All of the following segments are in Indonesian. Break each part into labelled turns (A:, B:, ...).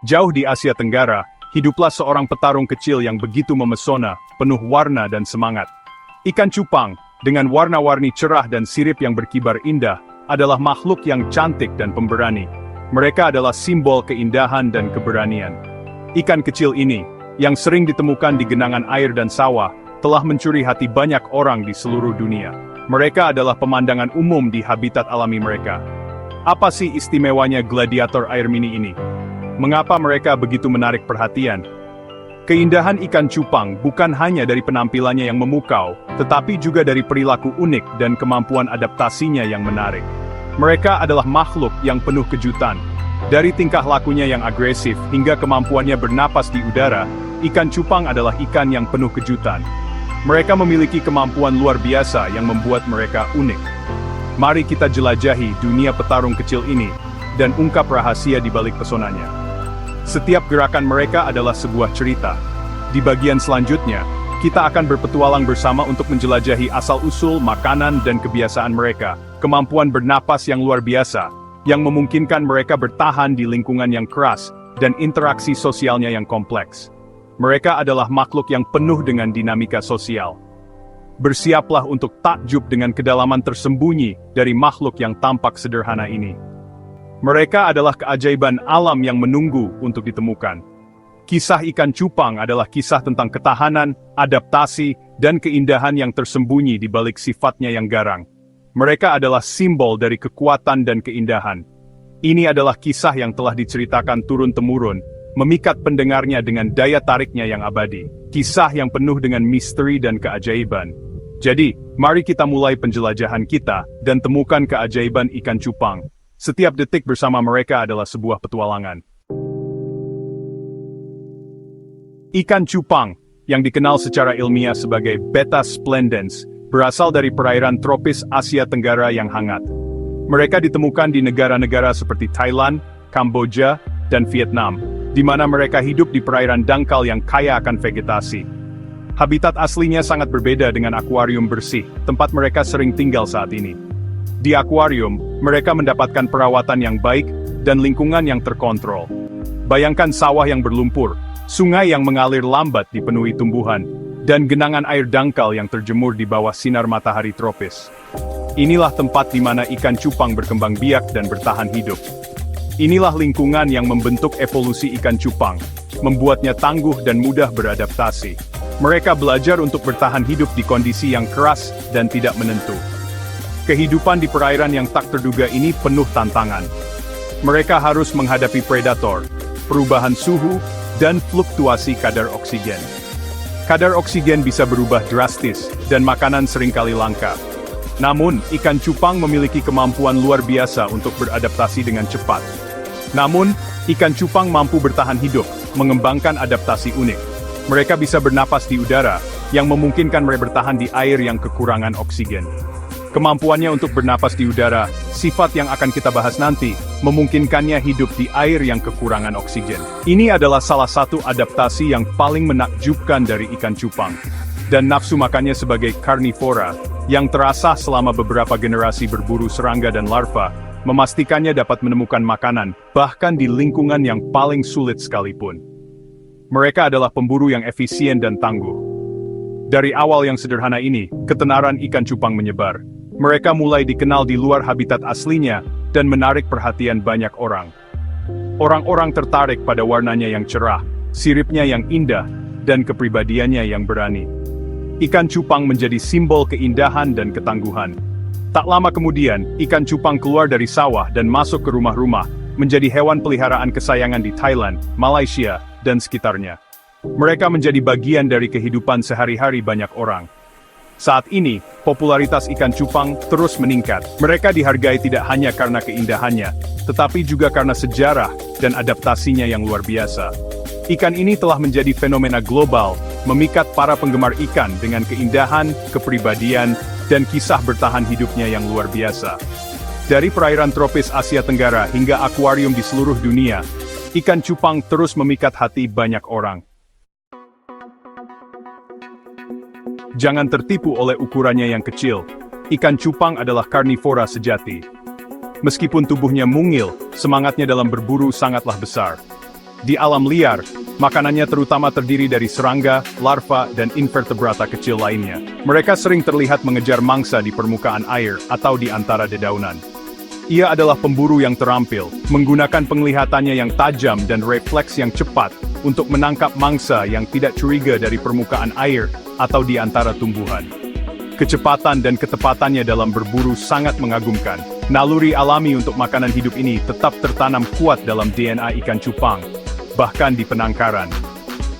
A: Jauh di Asia Tenggara, hiduplah seorang petarung kecil yang begitu memesona, penuh warna dan semangat. Ikan cupang, dengan warna-warni cerah dan sirip yang berkibar indah, adalah makhluk yang cantik dan pemberani. Mereka adalah simbol keindahan dan keberanian. Ikan kecil ini, yang sering ditemukan di genangan air dan sawah, telah mencuri hati banyak orang di seluruh dunia. Mereka adalah pemandangan umum di habitat alami mereka. Apa sih istimewanya gladiator air mini ini? Mengapa mereka begitu menarik perhatian? Keindahan ikan cupang bukan hanya dari penampilannya yang memukau, tetapi juga dari perilaku unik dan kemampuan adaptasinya yang menarik. Mereka adalah makhluk yang penuh kejutan. Dari tingkah lakunya yang agresif hingga kemampuannya bernapas di udara, ikan cupang adalah ikan yang penuh kejutan. Mereka memiliki kemampuan luar biasa yang membuat mereka unik. Mari kita jelajahi dunia petarung kecil ini, dan ungkap rahasia di balik pesonanya. Setiap gerakan mereka adalah sebuah cerita. Di bagian selanjutnya, kita akan berpetualang bersama untuk menjelajahi asal-usul makanan dan kebiasaan mereka, kemampuan bernapas yang luar biasa, yang memungkinkan mereka bertahan di lingkungan yang keras, dan interaksi sosialnya yang kompleks. Mereka adalah makhluk yang penuh dengan dinamika sosial. Bersiaplah untuk takjub dengan kedalaman tersembunyi dari makhluk yang tampak sederhana ini. Mereka adalah keajaiban alam yang menunggu untuk ditemukan. Kisah ikan cupang adalah kisah tentang ketahanan, adaptasi, dan keindahan yang tersembunyi di balik sifatnya yang garang. Mereka adalah simbol dari kekuatan dan keindahan. Ini adalah kisah yang telah diceritakan turun-temurun, memikat pendengarnya dengan daya tariknya yang abadi. Kisah yang penuh dengan misteri dan keajaiban. Jadi, mari kita mulai penjelajahan kita, dan temukan keajaiban ikan cupang. Setiap detik bersama mereka adalah sebuah petualangan. Ikan cupang, yang dikenal secara ilmiah sebagai Betta splendens, berasal dari perairan tropis Asia Tenggara yang hangat. Mereka ditemukan di negara-negara seperti Thailand, Kamboja, dan Vietnam, di mana mereka hidup di perairan dangkal yang kaya akan vegetasi. Habitat aslinya sangat berbeda dengan akuarium bersih, tempat mereka sering tinggal saat ini. Di akuarium, mereka mendapatkan perawatan yang baik, dan lingkungan yang terkontrol. Bayangkan sawah yang berlumpur, sungai yang mengalir lambat dipenuhi tumbuhan, dan genangan air dangkal yang terjemur di bawah sinar matahari tropis. Inilah tempat di mana ikan cupang berkembang biak dan bertahan hidup. Inilah lingkungan yang membentuk evolusi ikan cupang, membuatnya tangguh dan mudah beradaptasi. Mereka belajar untuk bertahan hidup di kondisi yang keras dan tidak menentu. Kehidupan di perairan yang tak terduga ini penuh tantangan. Mereka harus menghadapi predator, perubahan suhu, dan fluktuasi kadar oksigen. Kadar oksigen bisa berubah drastis, dan makanan seringkali langka. Namun, ikan cupang memiliki kemampuan luar biasa untuk beradaptasi dengan cepat. Namun, ikan cupang mampu bertahan hidup, mengembangkan adaptasi unik. Mereka bisa bernapas di udara, yang memungkinkan mereka bertahan di air yang kekurangan oksigen. Kemampuannya untuk bernapas di udara, sifat yang akan kita bahas nanti, memungkinkannya hidup di air yang kekurangan oksigen. Ini adalah salah satu adaptasi yang paling menakjubkan dari ikan cupang. Dan nafsu makannya sebagai karnivora, yang terasah selama beberapa generasi berburu serangga dan larva, memastikannya dapat menemukan makanan, bahkan di lingkungan yang paling sulit sekalipun. Mereka adalah pemburu yang efisien dan tangguh. Dari awal yang sederhana ini, ketenaran ikan cupang menyebar. Mereka mulai dikenal di luar habitat aslinya, dan menarik perhatian banyak orang. Orang-orang tertarik pada warnanya yang cerah, siripnya yang indah, dan kepribadiannya yang berani. Ikan cupang menjadi simbol keindahan dan ketangguhan. Tak lama kemudian, ikan cupang keluar dari sawah dan masuk ke rumah-rumah, menjadi hewan peliharaan kesayangan di Thailand, Malaysia, dan sekitarnya. Mereka menjadi bagian dari kehidupan sehari-hari banyak orang. Saat ini, popularitas ikan cupang terus meningkat. Mereka dihargai tidak hanya karena keindahannya, tetapi juga karena sejarah dan adaptasinya yang luar biasa. Ikan ini telah menjadi fenomena global, memikat para penggemar ikan dengan keindahan, kepribadian, dan kisah bertahan hidupnya yang luar biasa. Dari perairan tropis Asia Tenggara hingga akuarium di seluruh dunia, ikan cupang terus memikat hati banyak orang. Jangan tertipu oleh ukurannya yang kecil. Ikan cupang adalah karnivora sejati. Meskipun tubuhnya mungil, semangatnya dalam berburu sangatlah besar. Di alam liar, makanannya terutama terdiri dari serangga, larva, dan invertebrata kecil lainnya. Mereka sering terlihat mengejar mangsa di permukaan air atau di antara dedaunan. Ia adalah pemburu yang terampil, menggunakan penglihatannya yang tajam dan refleks yang cepat untuk menangkap mangsa yang tidak curiga dari permukaan air atau di antara tumbuhan. Kecepatan dan ketepatannya dalam berburu sangat mengagumkan. Naluri alami untuk makanan hidup ini tetap tertanam kuat dalam DNA ikan cupang, bahkan di penangkaran.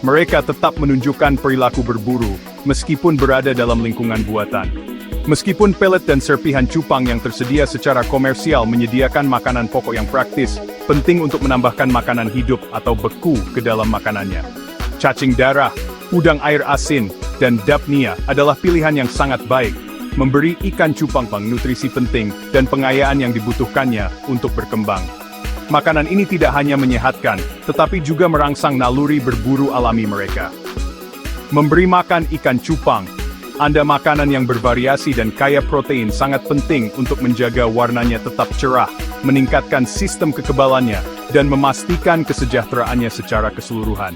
A: Mereka tetap menunjukkan perilaku berburu, meskipun berada dalam lingkungan buatan. Meskipun pelet dan serpihan cupang yang tersedia secara komersial menyediakan makanan pokok yang praktis, penting untuk menambahkan makanan hidup atau beku ke dalam makanannya. Cacing darah, udang air asin, dan dapnia adalah pilihan yang sangat baik, memberi ikan cupang nutrisi penting dan pengayaan yang dibutuhkannya untuk berkembang. Makanan ini tidak hanya menyehatkan, tetapi juga merangsang naluri berburu alami mereka. Memberi makan ikan cupang, Anda makanan yang bervariasi dan kaya protein sangat penting untuk menjaga warnanya tetap cerah, meningkatkan sistem kekebalannya, dan memastikan kesejahteraannya secara keseluruhan.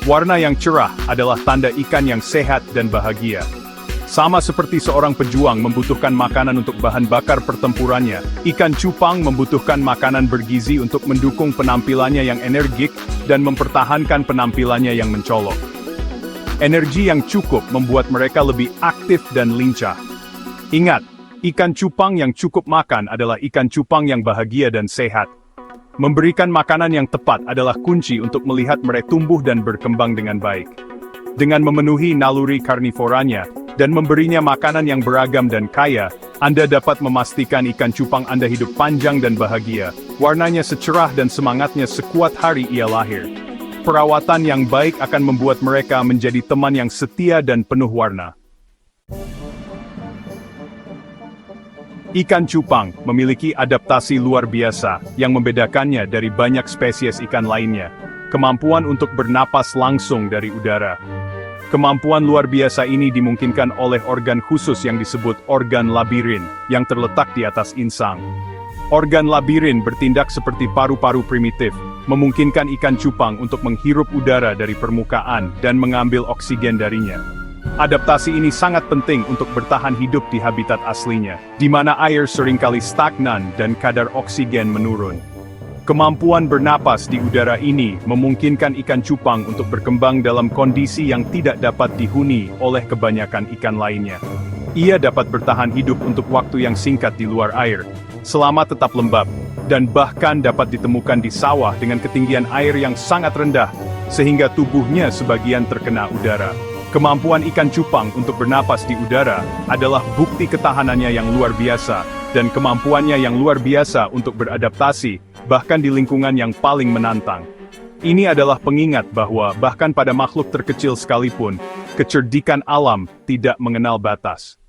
A: Warna yang cerah adalah tanda ikan yang sehat dan bahagia. Sama seperti seorang pejuang membutuhkan makanan untuk bahan bakar pertempurannya, ikan cupang membutuhkan makanan bergizi untuk mendukung penampilannya yang energik dan mempertahankan penampilannya yang mencolok. Energi yang cukup membuat mereka lebih aktif dan lincah. Ingat, ikan cupang yang cukup makan adalah ikan cupang yang bahagia dan sehat. Memberikan makanan yang tepat adalah kunci untuk melihat mereka tumbuh dan berkembang dengan baik. Dengan memenuhi naluri karnivoranya, dan memberinya makanan yang beragam dan kaya, Anda dapat memastikan ikan cupang Anda hidup panjang dan bahagia, warnanya secerah dan semangatnya sekuat hari ia lahir. Perawatan yang baik akan membuat mereka menjadi teman yang setia dan penuh warna. Ikan cupang memiliki adaptasi luar biasa yang membedakannya dari banyak spesies ikan lainnya. Kemampuan untuk bernapas langsung dari udara. Kemampuan luar biasa ini dimungkinkan oleh organ khusus yang disebut organ labirin, yang terletak di atas insang. Organ labirin bertindak seperti paru-paru primitif, memungkinkan ikan cupang untuk menghirup udara dari permukaan dan mengambil oksigen darinya. Adaptasi ini sangat penting untuk bertahan hidup di habitat aslinya, di mana air seringkali stagnan dan kadar oksigen menurun. Kemampuan bernapas di udara ini memungkinkan ikan cupang untuk berkembang dalam kondisi yang tidak dapat dihuni oleh kebanyakan ikan lainnya. Ia dapat bertahan hidup untuk waktu yang singkat di luar air, selama tetap lembab, dan bahkan dapat ditemukan di sawah dengan ketinggian air yang sangat rendah, sehingga tubuhnya sebagian terkena udara. Kemampuan ikan cupang untuk bernapas di udara adalah bukti ketahanannya yang luar biasa, dan kemampuannya yang luar biasa untuk beradaptasi, bahkan di lingkungan yang paling menantang. Ini adalah pengingat bahwa bahkan pada makhluk terkecil sekalipun, kecerdikan alam tidak mengenal batas.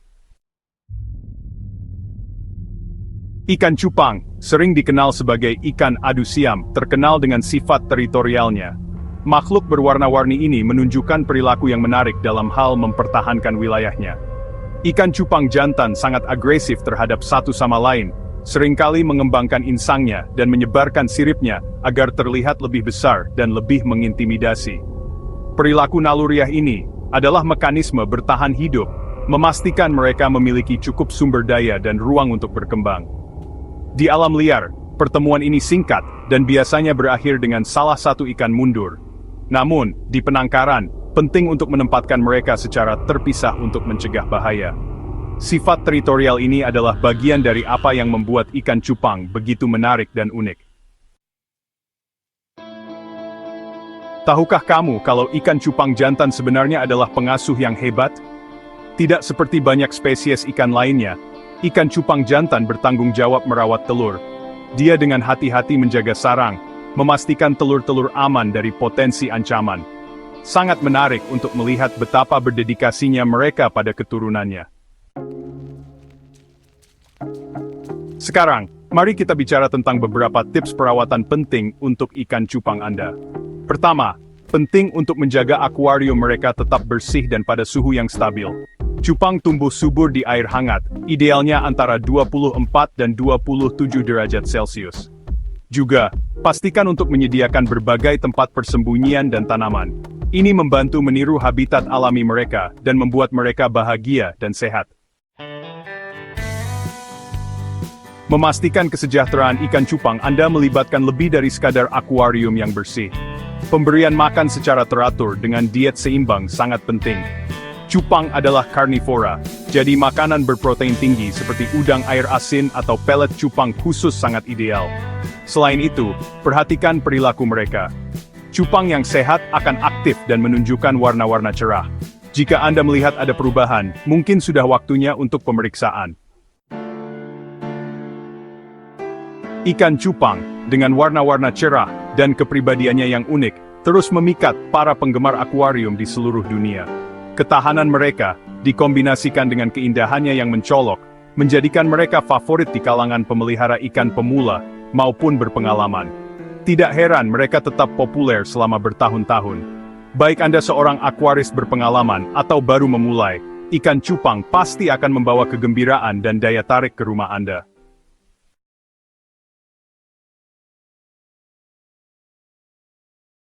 A: Ikan cupang, sering dikenal sebagai ikan adu siam, terkenal dengan sifat teritorialnya. Makhluk berwarna-warni ini menunjukkan perilaku yang menarik dalam hal mempertahankan wilayahnya. Ikan cupang jantan sangat agresif terhadap satu sama lain, seringkali mengembangkan insangnya dan menyebarkan siripnya agar terlihat lebih besar dan lebih mengintimidasi. Perilaku naluriah ini adalah mekanisme bertahan hidup, memastikan mereka memiliki cukup sumber daya dan ruang untuk berkembang. Di alam liar, pertemuan ini singkat dan biasanya berakhir dengan salah satu ikan mundur. Namun, di penangkaran, penting untuk menempatkan mereka secara terpisah untuk mencegah bahaya. Sifat teritorial ini adalah bagian dari apa yang membuat ikan cupang begitu menarik dan unik. Tahukah kamu kalau ikan cupang jantan sebenarnya adalah pengasuh yang hebat? Tidak seperti banyak spesies ikan lainnya, ikan cupang jantan bertanggung jawab merawat telur. Dia dengan hati-hati menjaga sarang, memastikan telur-telur aman dari potensi ancaman. Sangat menarik untuk melihat betapa berdedikasinya mereka pada keturunannya. Sekarang, mari kita bicara tentang beberapa tips perawatan penting untuk ikan cupang Anda. Pertama, penting untuk menjaga akuarium mereka tetap bersih dan pada suhu yang stabil. Cupang tumbuh subur di air hangat, idealnya antara 24 dan 27 derajat Celcius. Juga, pastikan untuk menyediakan berbagai tempat persembunyian dan tanaman. Ini membantu meniru habitat alami mereka dan membuat mereka bahagia dan sehat. Memastikan kesejahteraan ikan cupang Anda melibatkan lebih dari sekadar akuarium yang bersih. Pemberian makan secara teratur dengan diet seimbang sangat penting. Cupang adalah karnivora, jadi makanan berprotein tinggi seperti udang air asin atau pelet cupang khusus sangat ideal. Selain itu, perhatikan perilaku mereka. Cupang yang sehat akan aktif dan menunjukkan warna-warna cerah. Jika Anda melihat ada perubahan, mungkin sudah waktunya untuk pemeriksaan. Ikan cupang, dengan warna-warna cerah dan kepribadiannya yang unik, terus memikat para penggemar akuarium di seluruh dunia. Ketahanan mereka, dikombinasikan dengan keindahannya yang mencolok, menjadikan mereka favorit di kalangan pemelihara ikan pemula maupun berpengalaman. Tidak heran mereka tetap populer selama bertahun-tahun. Baik Anda seorang akuaris berpengalaman atau baru memulai, ikan cupang pasti akan membawa kegembiraan dan daya tarik ke rumah Anda.